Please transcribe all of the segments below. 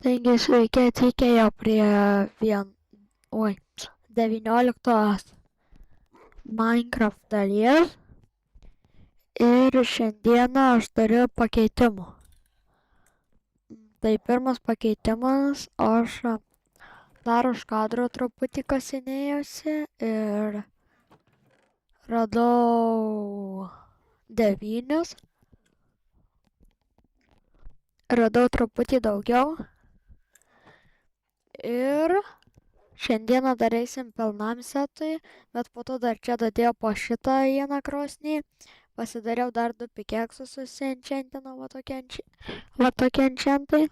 Taigi sveiki atvykę jau prie 19 Minecraft dalies ir šiandieną aš turiu pakeitimų. Tai pirmas pakeitimas, aš dar už kadro truputį kasinėjusi ir radau 9. Radau truputį daugiau. Ir šiandieną dar eisim pilnam setui, bet po to dar čia dadėjau po šitą vieną krosnį. Pasidariau dar 2 pikeksus susienčentinau, va tokie enchentai.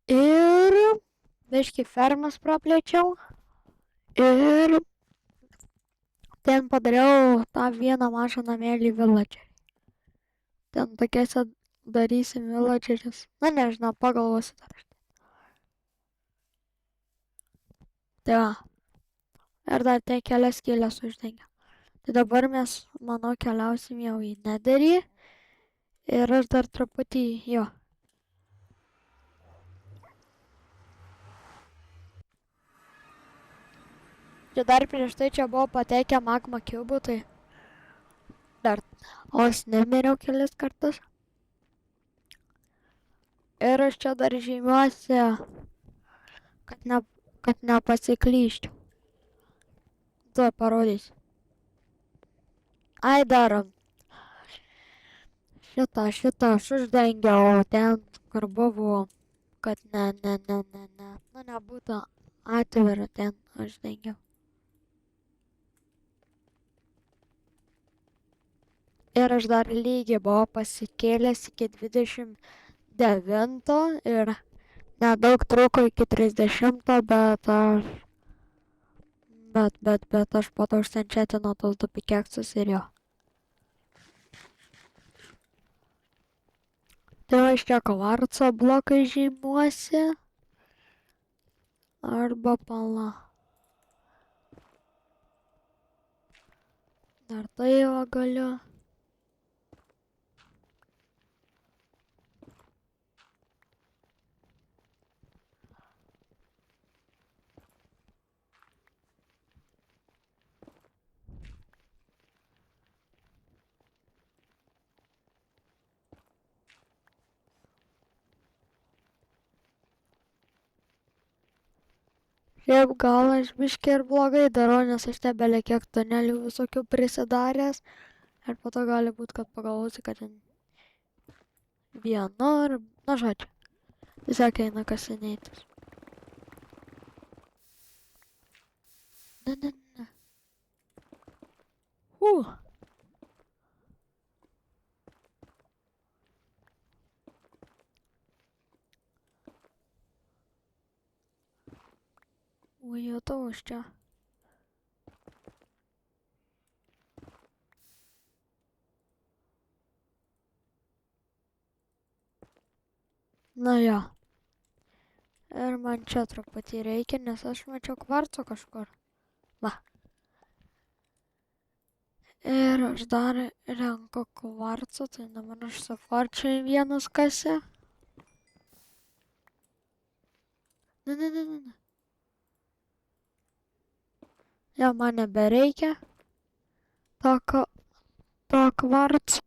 Ir biškį fermas praplėčiau. Ir ten padariau tą vieną mažą namelį villagerį. Ten tokiuose darysim villagerius. Na nežinau, pagalvosiu dar. Tai va. Ir dar ten kelias skylės uždengiau. Tai dabar mes, manau, keliausim jau į Netherį. Ir aš dar truputį jo. Čia dar prieš tai čia buvo pateikę magma cubų, tai dar os nemiriau kelis kartus. Ir aš čia dar žymiuosi, kad nepasiklyščiau. Tuo parodysiu. Ai darom. Šitą aš uždengiau ten, kur buvo, kad nebūtų atvira, ten uždengiau. Ir aš dar lygiai buvau pasikėlęs iki 29 ir nedaug truko iki 30, bet aš po to užsienčetinau tos 2 pikeksus ir jo. Tai aš čia kvarco blokai žymiuosi. Arba pala. Dar tai va galiu. Šiaip gal aš biškį ir blogai darau, nes aš tebelė kiek tunelių visokių prisidaręs. Ir po to gali būti, kad pagalvosiu, kad ten vienu ar, na žodžiu, tiesiog eina kasinėtis. Ne. Jutau aš čia. Na jo. Ir man čia truputį reikia, nes aš mačiau kvarco kažkur. Va. Ir aš dar renku kvarco, tai dabar aš su forčiai vienas kasė. Ne. Jo, man nebereikia to kvarco.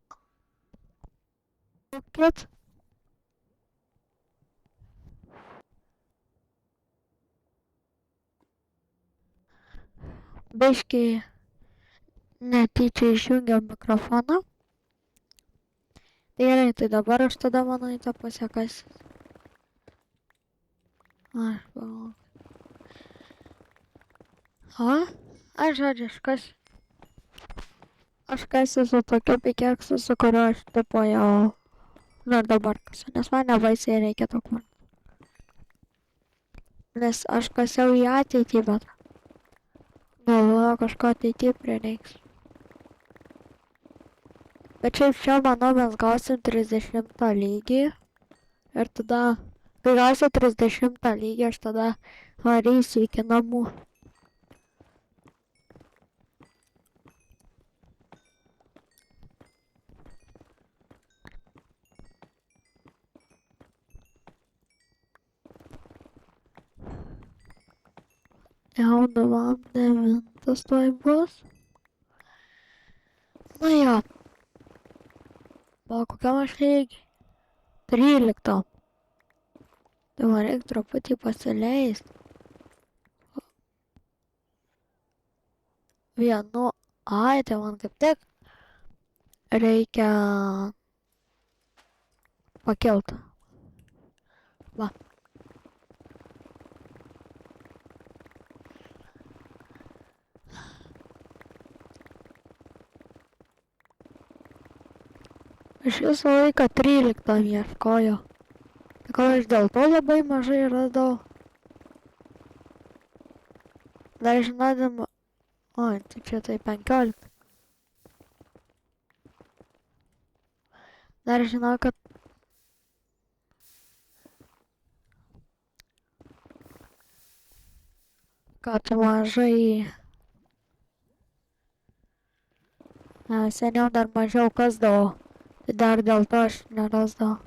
Kad biškį netyčia išjungiau mikrofoną. Tai gerai, tai dabar aš tada manau į tą pusę kas. Aš galvoju. Aš žodžiu, aš kasiu su tokiu pikeksu, su kuriuo aš tipo jau, ir dabar kasiu, nes man nebaisiai reikia to kvarco. Nes aš kasiau į ateitį, bet galvoju, kažko ateitį prireiks. Bet šiaip čia, manau, mes gausim 30 lygį. Ir tada, kai gausiu 30 lygį, aš tada varysiu iki namų. Jau 9 tuoj bus. Na jo. O kokiam aš lygiai? 13. Tai man reikia truputį pasileisti. Vienu. Ai, tai man kaip tik reikia pakelt. Va. Aš visą laiką 13 ieškoju. Tai gal aš dėl to labai mažai radau. Dar žinodama... O, tai čia tai 15. Dar žinau, kad mažai... Seniau dar mažiau kasdavau. Tai dar dėl to aš nerasdavau.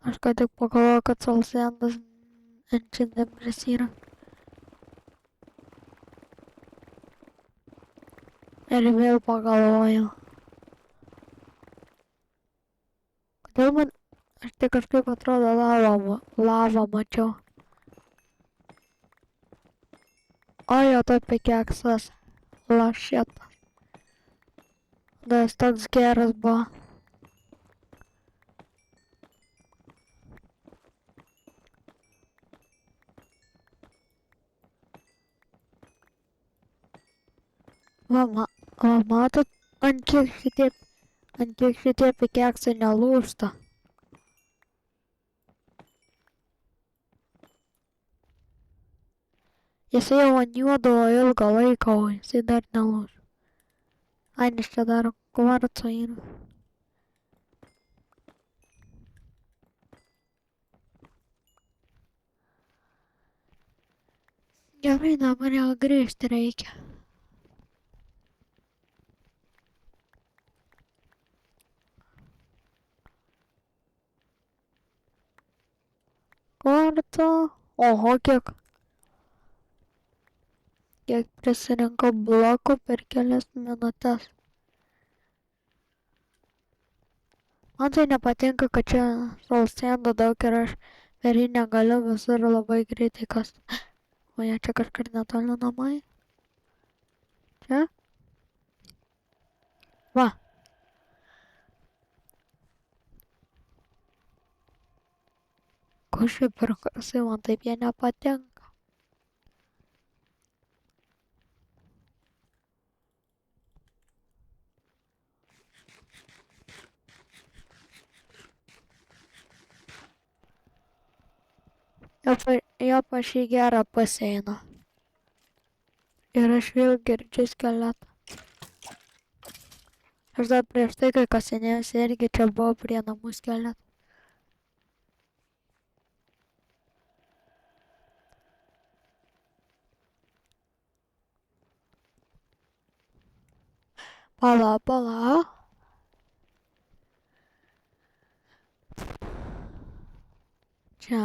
Aš ką tik pagalvojau, kad Salsendas Enchantemris yra. Ir vėl pagalvojau. Kodėl man... Aš tik kažkaip atrodo lavą mačiau. O jo, to pikeksas. Lašėtas. Da, jis toks geras buvo. Va, matot, ant kiek šitie pikeksai nelūžta. Jisai jau ant juodo ilgą laiką, o jisai dar nelūž. Ai, nes čia dar kvarco yra. Gerai, dabar jau grįžti reikia. Kvarco. Oho, kiek prisirinko blokų per kelias minutes. Man tai nepatinka, kad čia Salsendo daug ir aš per jį negaliu visur labai greitai kasti. O jie čia kažkur netoli namai. Čia? Va. Kažkaip per karsai man taip jie nepatinka. Jo pas šį gerą pasieina. Ir aš vėl girdžiu skeletą. Aš dar prieš tai, kai kasinėjausi, irgi čia buvo prie namų skeletų. Pala. Čia.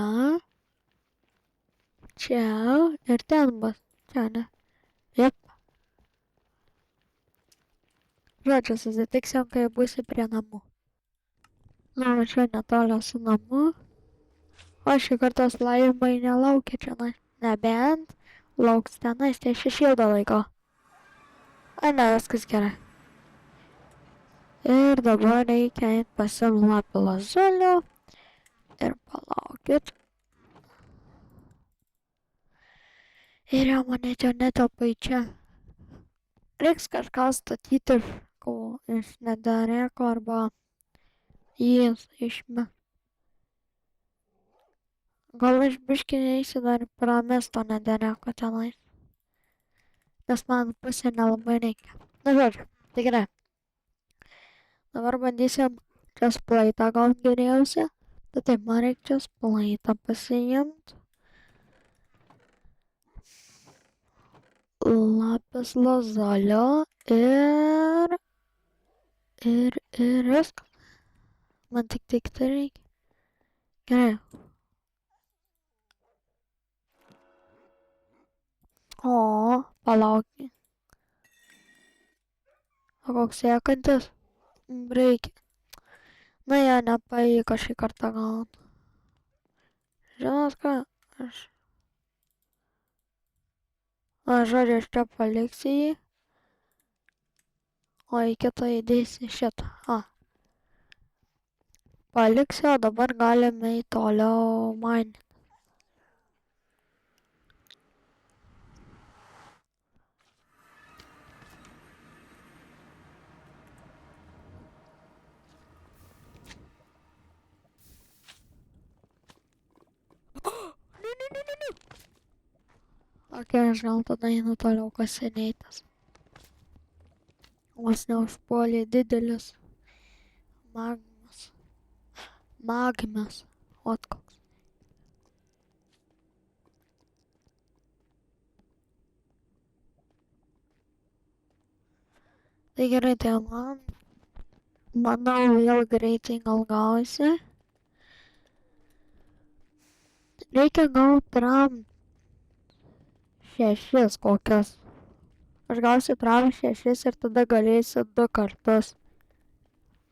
Ir ten bus. Čia, ne? Jep. Žodžiu, susitiksim, kai būsi prie namų. Na, čia netoli su namu. O šį kartą slaimai nelaukia čia, nebent lauks tenais, tai šešildą laiko. Ai, ne, viskas gerai. Ir dabar reikia eiti pasiimti lapį lazulio. Ir palaukit. Ir jau mane čia netelpa į čia. Reiks kažką statyti iš nedareko arba jis išme. Gal aš biškį eisiu dar pramesto nedareko tenais. Nes man pusė nelabai reikia. Na žodžiu, tai gerai. Dabar bandysim čia splaitą gal geriausia. Tai taip, man reikia čia splaitą pasiimt. lapis lazulio ir viskas. Man tik tai reikia. Gerai. O, palauk. O koks sekantis? Reikia. Na, jie nepavyko šį kartą gauti. Žinot ką? Žodžiu, aš čia paliksiu jį. O į kitą įdėsi šitą. Paliksiu, o dabar galime į toliau mainyti. Ok, aš gal tada einu toliau kasinėtis. Vos neužpuolė didelis magmas. Ot koks. Tai gerai, tai manau vėl greitai gal gausi. Reikia gauti RAM 6 kokias. Aš gausiu RAM 6 ir tada galėsiu 2 kartus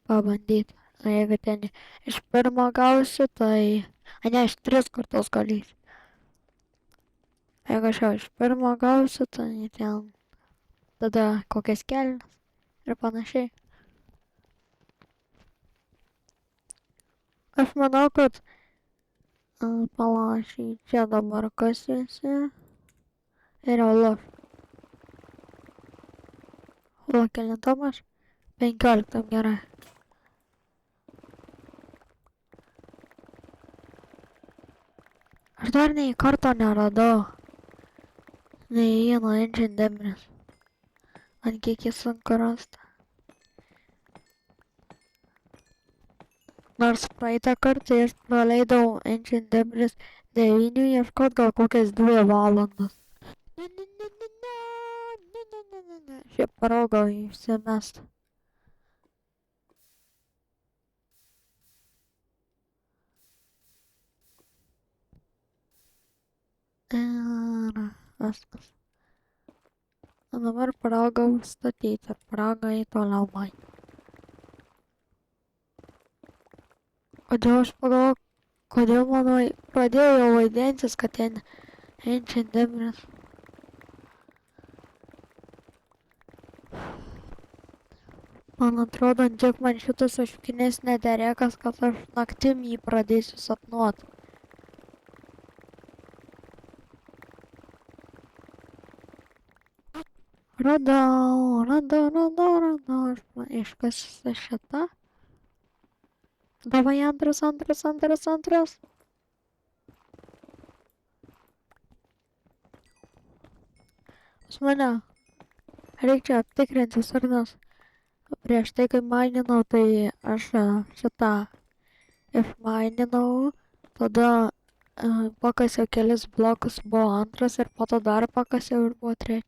pabandyti. O jeigu ten iš pirmo gausiu, tai... Ne, iš 3 kartus galėsiu. Jeigu aš jau iš pirmo gausiu, tai ten... Tada kokias kelnes ir panašiai. Aš manau, kad... Palašiai, čia dabar kasiuosi. Ir jau loš. Kelintam aš? 15, gerai. Aš dar nei karto neradau. Nei vieno engine debris. Man kiek jis sunku rasti. Nors praeitą kartą aš praleidau engine debris 9 ieškot gal kokias 2 valandas. Šiaip paraugau išsimest. Ir viskas. O dabar paraugau statyti ir paraugau į toliau mainį. Kodėl aš pagalvoju, kodėl mano pradėjo jau vaidintis, kad ten engine debris. Man atrodo, tiek man šitas oškinės nederėkas, kad aš naktim jį pradėsiu sapnuot. Radau. Aš iškasiu šitą. Davai antras. Pas mane reikia aptikrinti sarnas. Prieš tai, kai maininau, tai aš šitą išmaininau, tada pakasiau kelis blokus, buvo antras ir po to dar pakasiau ir buvo trečias.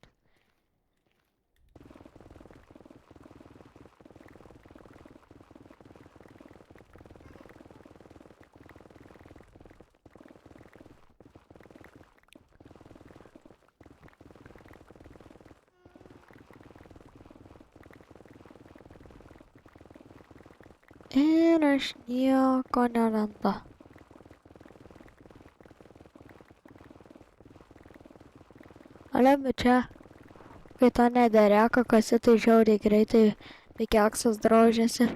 Ir aš nieko nerandu. Ale, bet čia, kai to nederėka, kasi tai žiauriai greitai pikeksas drožiasi.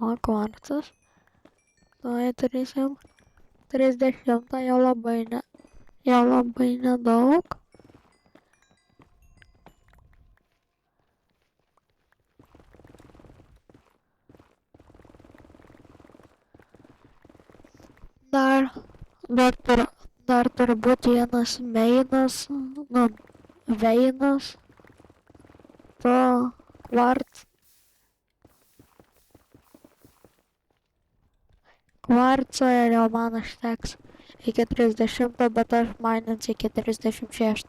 O kvarcas. Tai turėsim 30, jau labai nedaug. Dar turbūt vienas veinas. to kvarco ir jau man užteks iki 30, bet aš mainins iki 36.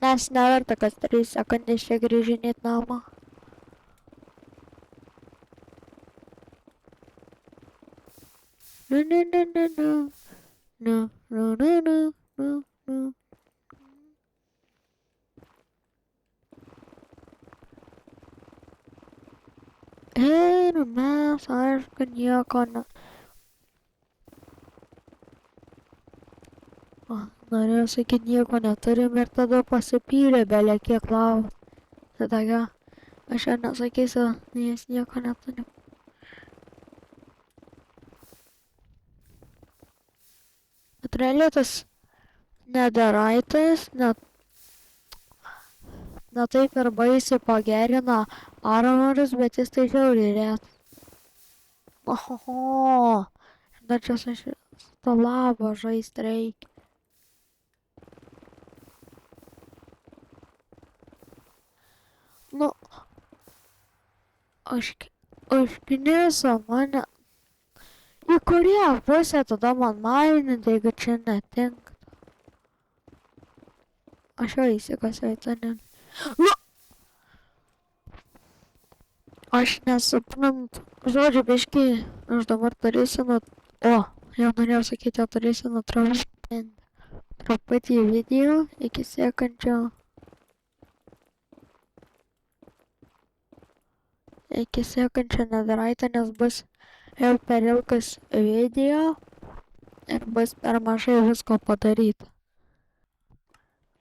Nes neverta kas 3 sekundės čia grįžinėt namo. Ir mes, aišku, nieko ne... Norėjau sakyti, nieko neturim ir tada pasipylė belė kiek lauk. Tada ką, aš jau nesakysiu, nes nieko neturim. Bet realiai tas netheraitas ne taip ir baisiai pagerina armorius, bet jis tai žiauriai retas. Ohoho, dar čia su lava žaist reikia. Nu, užkniso mane. Į kurią pusę tada man maininti, jeigu čia netinka? Aš jau įsikasiu į tą. Nu! Aš nesuprantu. Žodžiu, biškį, aš dabar turėsiu jau norėjau sakyti, jau turėsiu nutraukti truputį video iki sekančio. Iki sekančio netherite, nes bus jau per ilgas video ir bus per mažai visko padaryta.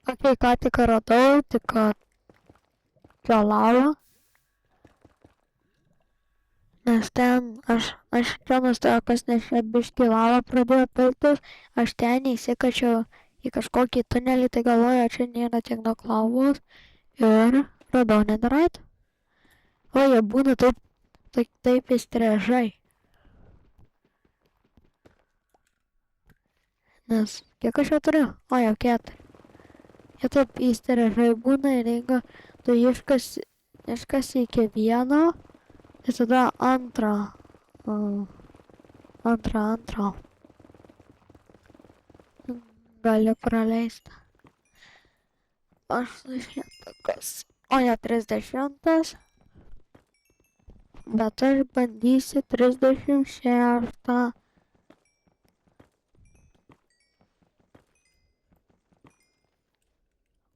Ką tik radau, tik čia lava. Nes ten aš čia nustebęs, nes čia biškį lava pradėjo piltis, aš ten įsikačiau į kažkokį tunelį, tai galvoju, čia nėra tiek daug lavos ir radau netherite. O jie būna taip įstrižai. Nes kiek aš jau turiu? O jau 4. Jie taip įstrižai būna ir jeigu tu iškasi iki 1, tai tada antrą. Gali praleisti. Aš 100. O jau 30. Bet aš bandysiu 36.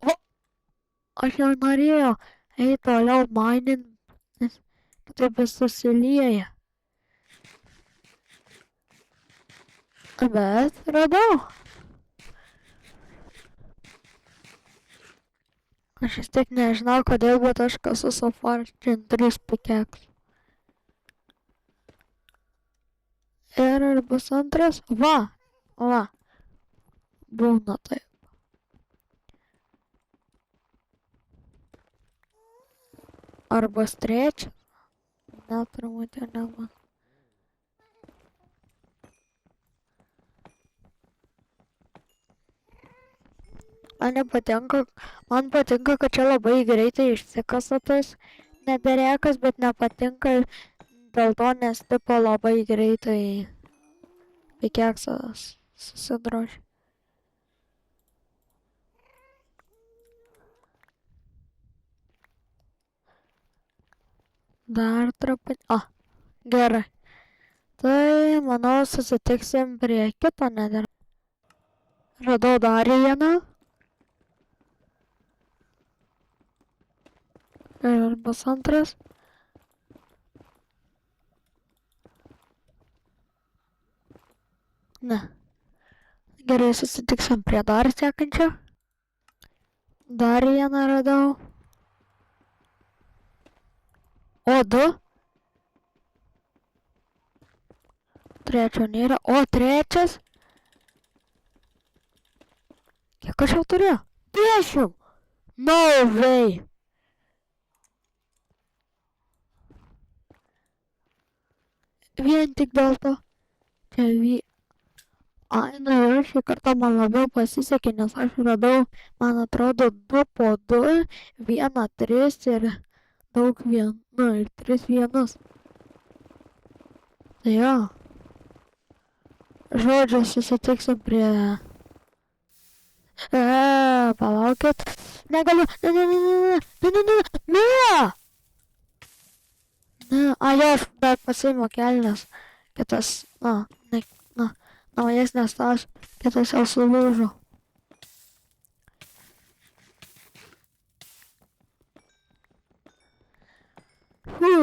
O! Aš jau norėjau eiti toliau mainint, nes taip vis susilieja. Bet radau. Aš vis tiek nežinau kodėl, bet aš kasu su Fortune 3 pickaxe. Ir bus antras. Va. Būna taip. Ar bus trečias? Turbūt jau nebus. Man patinka, kad čia labai greitai išsikasa tas nederėkas, bet nepatinka dėl to, nes tipo labai greitai pikeksas susidrožia. Dar truputį. Gerai. Tai, manau, susitiksim prie kito netherite. Radau dar vieną. Ir bus antras. Ne. Gerai, susitiksim prie dar sekančio. Dar vieną radau. O, 2. Trečio nėra. O, trečias. Kiek aš jau turiu? 10. No way. Vien tik dėl to. Čia Ai, nu jau šį kartą man labiau pasisekė, nes aš radau, man atrodo, 2 po 2, 1, 3 ir daug vienų ir 3 vienus. Tai jo, žodžiu, susitiksim prie... Palaukit. Negaliu. Ne, ne, ne, ne, ne, ne, ne, ne, ne. Ne, a, jo, aš dar pasiėmiau kelnes. Kitas, ne, na, naujesnės tas, kitas jau sulūžo.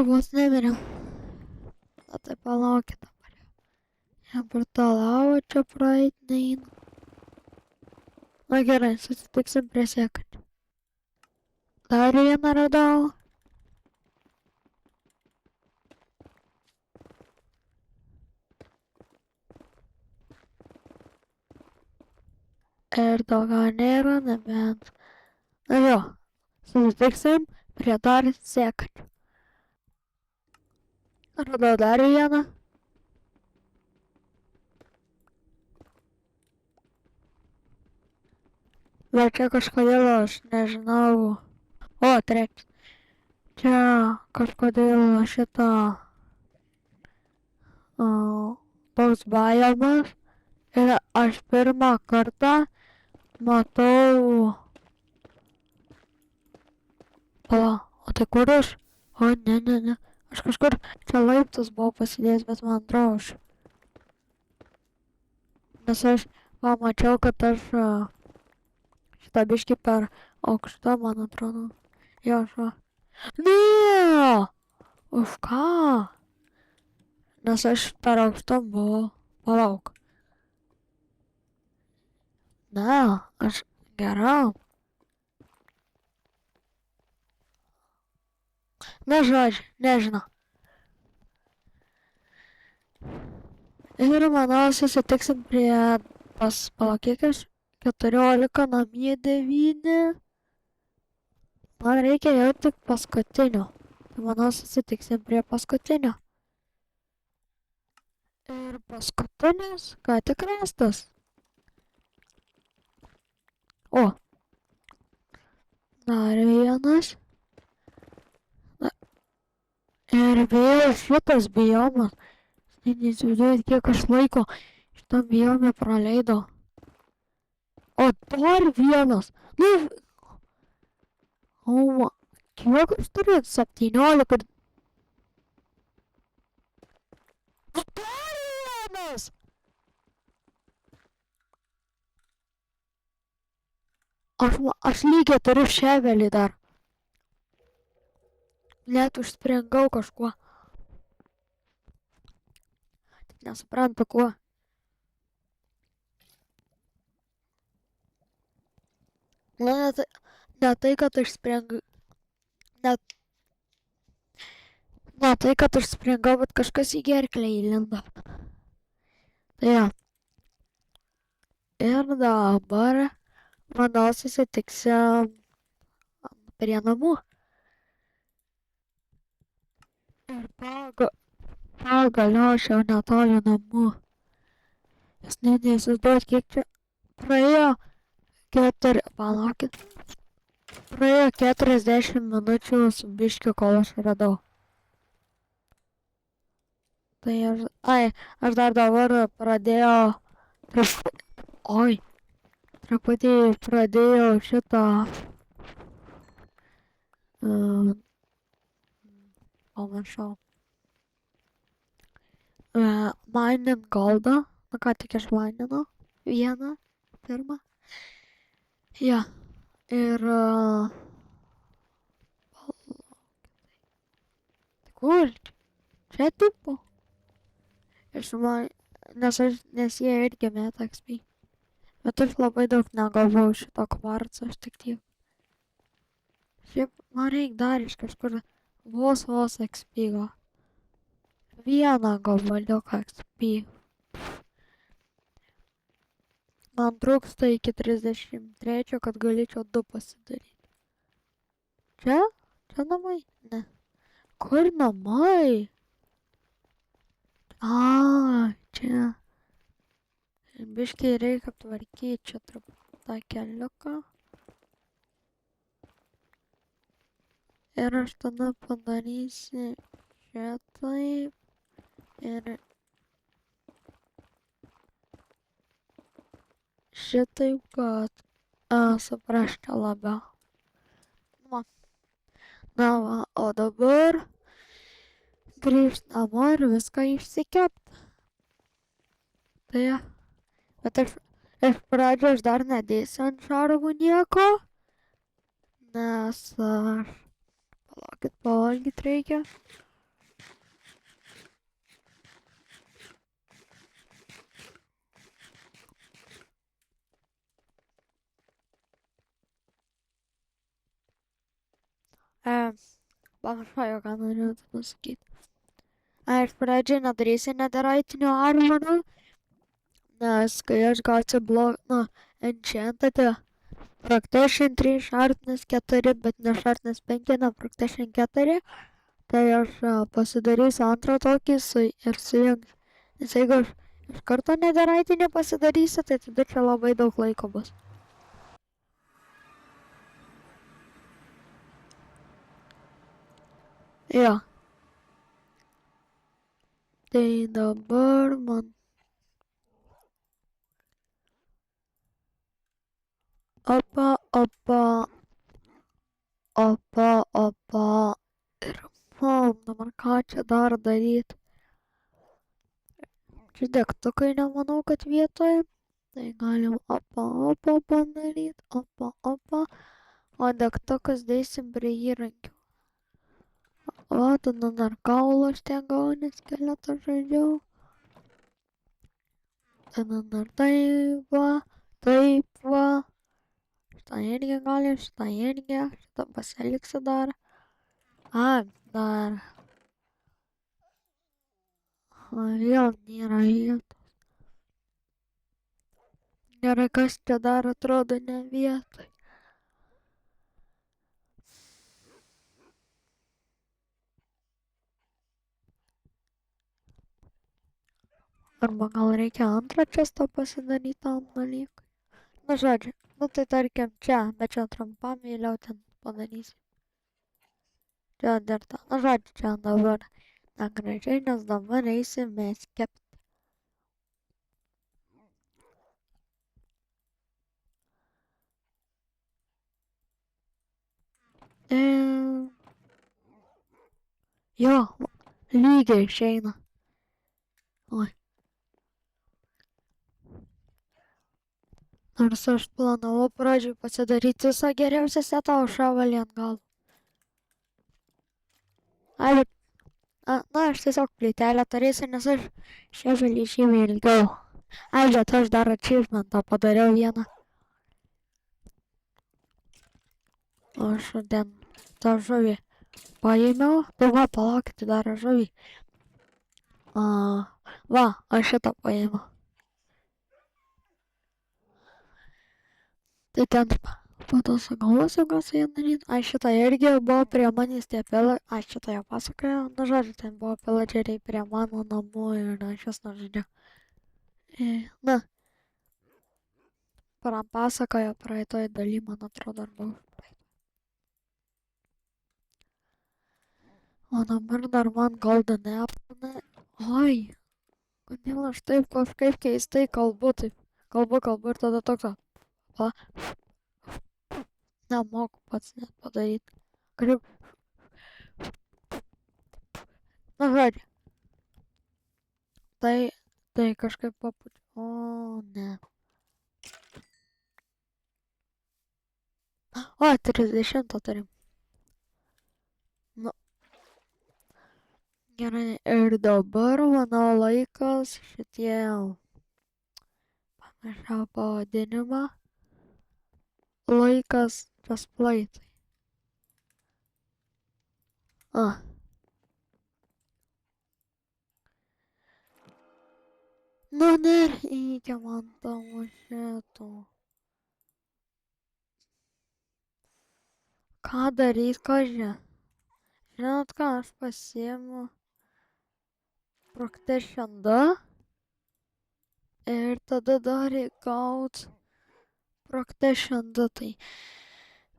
Vos nemiriau. Na tai palaukit dabar. Jam per tą lavą čia praeit neina. Na gerai, susitiksim prie sekančio. Dar vieną radau. Ir daugiau nėra, nebent. Na jo, susitiksim prie dar sekančio. Radau dar vieną. Bet čia kažkodėl aš nežinau. O, trečias. Čia kažkodėl šitą toks biomas. Ir aš pirmą kartą matau... Pala, o tai kur aš? O, ne, ne, ne. Aš kažkur čia laiptus buvau pasidėjęs, bet man atrodo aš. Nes aš pamačiau, kad aš šitą biškį per aukštą, man atrodo. Jo, aš. Ne! Už ką? Nes aš per aukštam buvau. Palauk. Ne, aš geram. Na žodžiu, nežinau. Ir manau susitiksim prie palaukėkis 14 namie 9. Man reikia jau tik paskutinio. Tai manau susitiksim prie paskutinio. Ir paskutinis, ką tik rastas. O. Dar vienas. Ir vėl šitas biomas. Neįsivaizduojat, kiek aš laiko šitam biome praleido. O dar vienas. Nu. O, kiek aš turiu? 17. Dar vienas. Aš lygiai turiu ševelį dar. Net užspringau kažkuo. Tik nesuprantu kuo. Ne tai, kad užspringau. Ne tai, kad užspringau, bet kažkas į gerklę įlindo. Tai jo. Ir dabar, manau, susitiksim prie namų. Ir pagaliau aš jau netoli namų. Jūs net neįsivaizduojat, kiek čia praėjo. Palaukit. Praėjo 40 minučių su biškiu, kol aš radau. Tai aš dar dabar pradėjau... Truputį pradėjau šitą... Pamiršau. Mining goldą. Nu ką tik aš mininau. Vieną. Pirmą. Jo. Ir... Kur? Čia tipo? Nes jie irgi meta XP. Bet aš labai daug negavau šito kvarco, aš tik tiek. Šiaip man reikia dar iš kažkur vos XP go. Vieną gabaliuką XP. Man trūksta iki 33, kad galėčiau 2 pasidaryti. Čia? Čia namai? Ne. Kur namai? Čia. Biškai reikia tvarkyti čia tą keliuką. Ir aš tada padarysiu šitaip ir šitaip, kad suprasčiau labiau. Va. Na va, o dabar grįžt namo ir viską išsikept. Tai, bet iš pradžio aš dar nedėsiu ant šarvų nieko, nes palaukit, pavalgyt reikia. Pamiršau, ką norėjau pasakyti. Aš pradžiai nedarysiu neteraitinių armorų, nes kai aš gausiu enchantą, Protection 3, Sharpness 4, bet ne Sharpness 5, ne Protection 4, tai aš pasidarysiu antrą tokį ir sujungsiu. Nes jeigu aš iš karto neteraitinių pasidarysiu, tai tada čia labai daug laiko bus. Jo. Tai dabar man opa. Ir dabar ką čia dar daryti? Čia degtukai nemanau, kad vietoje. Tai galim opa padaryti. Opa. O degtukus dėsim prie įrankių. O, tada dar kaulas ten gauni skeletą žaidžiau. Tada dar taip va. Šitą irgi galim, šitą irgi. Šitą pasiliksiu dar. Dar. Vėl nėra vietos. Gerai, kas čia dar atrodo ne vietoj. Arba gal reikia antrą čestą pasidaryti tam dalykui. Nu, žodžiu, tai tarkim čia, bet čia trumpam vėliau ten padarysiu. Čia dar tą, nu, žodžiu, čia dabar negražiai, nes dabar eisime kepti. Jo, lygiai išeina. Oi. Nors aš planavau pradžioj pasidaryti visą geriausią setą, o šavalį ant galo. Aš tiesiog plytelę turėsiu, nes aš šavalį žymiai ilgiau. Bet aš dar achievementą padariau vieną. Aš ten tą žuvį paėmiau. Tai va, palaukite dar žuvį. Va, aš šitą paėmiau. Tai ten po to sugalvosiu, ką su jie daryti. Aš šitą irgi buvo prie manęs tie pilai. Aš šitą jau pasakojau. Nu, žodžiu, ten buvo pillageriai prie mano namų ir aš jas nežaidžiau. Na, pasakojo praeitoj daly, man atrodo, ar buvo. O dabar dar man golden apple. Oi, kodėl aš taip kažkaip keistai kalbu, taip kalbu ir tada toks, va, nemoku pats net padaryti. Kažkaip, na žodžiu, tai kažkaip papučiu. O, ne. O, 30 turim. Nu, gerai, ir dabar mano laikas šitie, pamiršau pavadinimą, laikas chestplate'ai. Nu, nereikia man tavo šito. Ką daryt, kažin? Žinot ką, aš pasiimu Protection 2 Ir tada dar gaut Protection 2, tai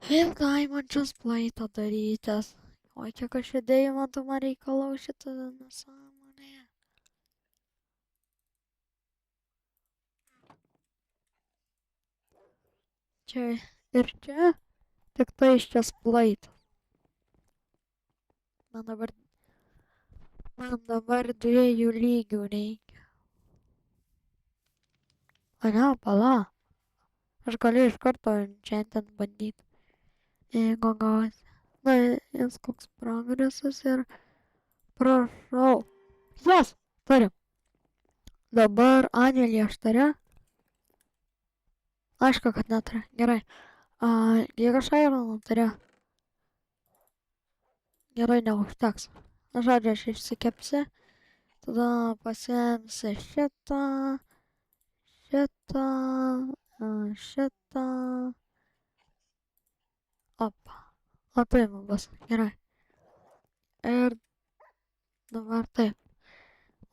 vėl gaimančias plaitą darytis. Oi, kiek aš judėjimą man reikalau šitą nesąmonę. Čia ir čia, tik tai iš čia plaitas. Man dabar 2 lygių reikia. A ne, pala. Aš galiu iš karto šiandien bandyti. Jeigu gausi. Na, jis koks progresas ir prašau. Yes, turim. Dabar Anelį aš turiu. Aišku, kad neturiu. Gerai. Jeigu aš Ironą turiu. Gerai, neužteks. Na, žodžiu, aš išsikepsi. Tada pasiemsi šitą. Šitą. Opa. O tai man bus. Gerai. Ir dabar taip.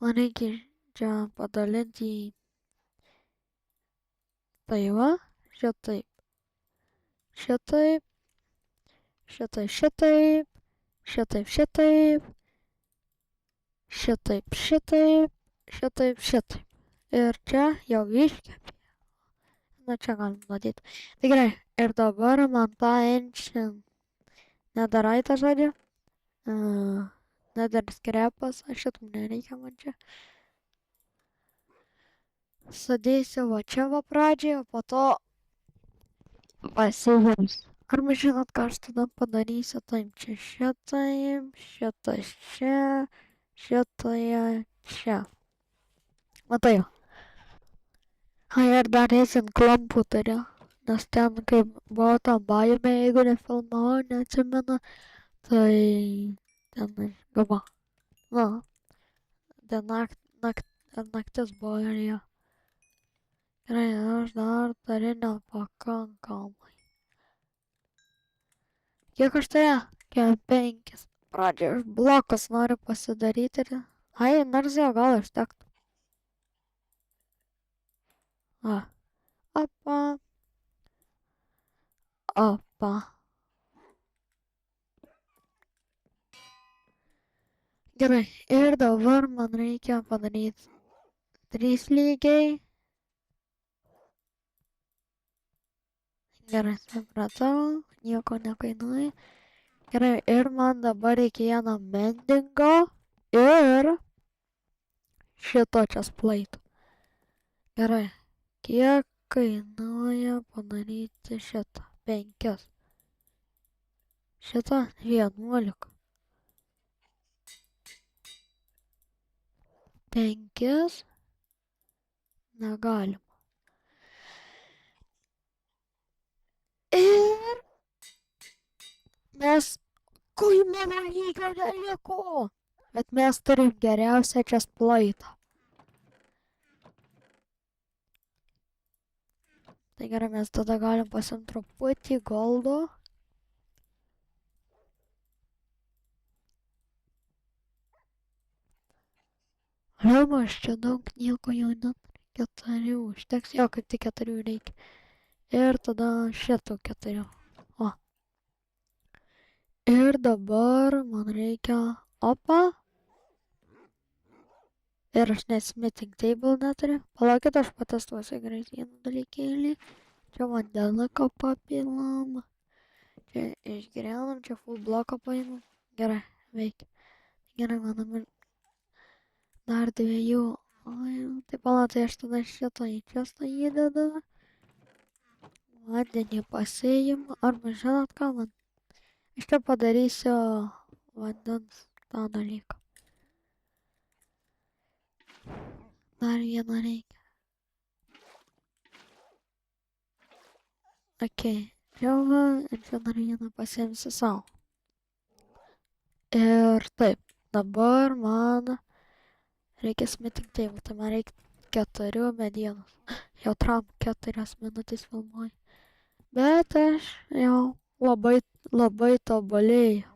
Man reikia čia padalinti į tai va. Šitaip. Šitaip. Šitaip. Šitaip. Šitaip. Šitaip. Šitaip. Šitaip. Šitaip. Šitaip. Ir čia jau iškepė. Na, čia galim nuodyti. Tai gerai. Ir dabar man tą ancient netherite žodį. Nether skrepas. Šitų nereikia man čia. Sudėsiu va čia va pradžiai, o po to pasivers. Arba žinot, ką aš tada padarysiu? Taip, čia šitaip, šitas čia, šitoje čia. Matai. Ir dar esin klampų turiu. Nes ten, kaip buvo tam baime, jeigu nefilmavau, neatsimenu, tai ten gaba. Na, ten naktis buvo ir jo. Gerai, aš dar turiu nepakankamai. Kiek aš turiu? 5. Pradžioje aš blokus noriu pasidaryti ir... Ai, nors jau gal užtektų. Opa. Opa. Gerai, ir dabar man reikia padaryti 3 lygiai. Gerai, supratau, nieko nekainuoja. Gerai, ir man dabar reikia vieną mendingo ir šito čia splaitų. Gerai, kiek kainuoja padaryti šitą? 5. Šitą 11. 5 negalima. Ir mes, kui mano lygio neliko, bet mes turim geriausią čia splaitą. Tai gerai, mes tada galim pasiimti truputį goldo. Liama, aš čia daug nieko jau neturiu. 4 užteks, jo, kaip tik 4 reikia. Ir tada šitų 4. O. Ir dabar man reikia... Opa. Ir aš net smithing table neturiu. Palaukit, aš patestuosiu greit vieną dalykėlį. Čia vandenuką papilam. Čia išgriaunam, čia full bloką paimam. Gerai, veikia. Gerai, manam, dar 2. Tai palatai, aš tada šitą į čestą įdedu. Vandenį pasiimu. Arba žinot ką man? Aš čia padarysiu vandens tą dalyką. Dar vieną reikia. Okei. Čia va, ir čia dar vieną pasiimsiu savo. Ir taip, dabar man reikia smithing table, tai man reikia 4 medienos. Jau tram 4 minutės filmuoju. Bet aš jau labai tobulėju.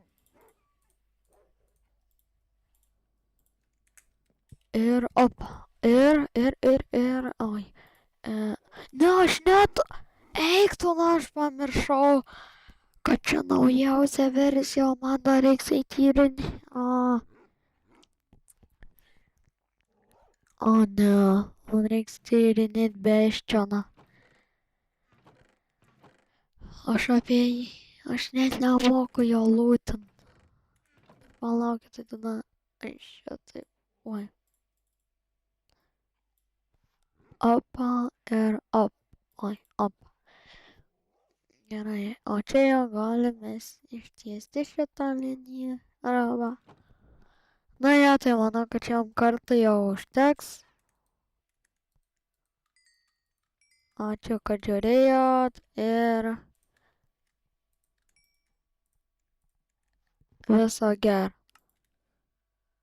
Ir opa, Oi. Ne, aš net. Eik tu, na, aš pamiršau, kad čia naujausia versija, o man dar reiks įtyrinti. O ne, man reiks tyrinėti beščioną. Aš apie jį, aš net nemoku jo lūtin. Palaukit, tai tada, aš čia taip, oi. Apa ir up, oi, up. Gerai, o čia jau galime ištiesti šitą liniją, arba. Na ja, tai manau, kad šiam kartui jau užteks. Ačiū, kad žiūrėjot ir viso gero.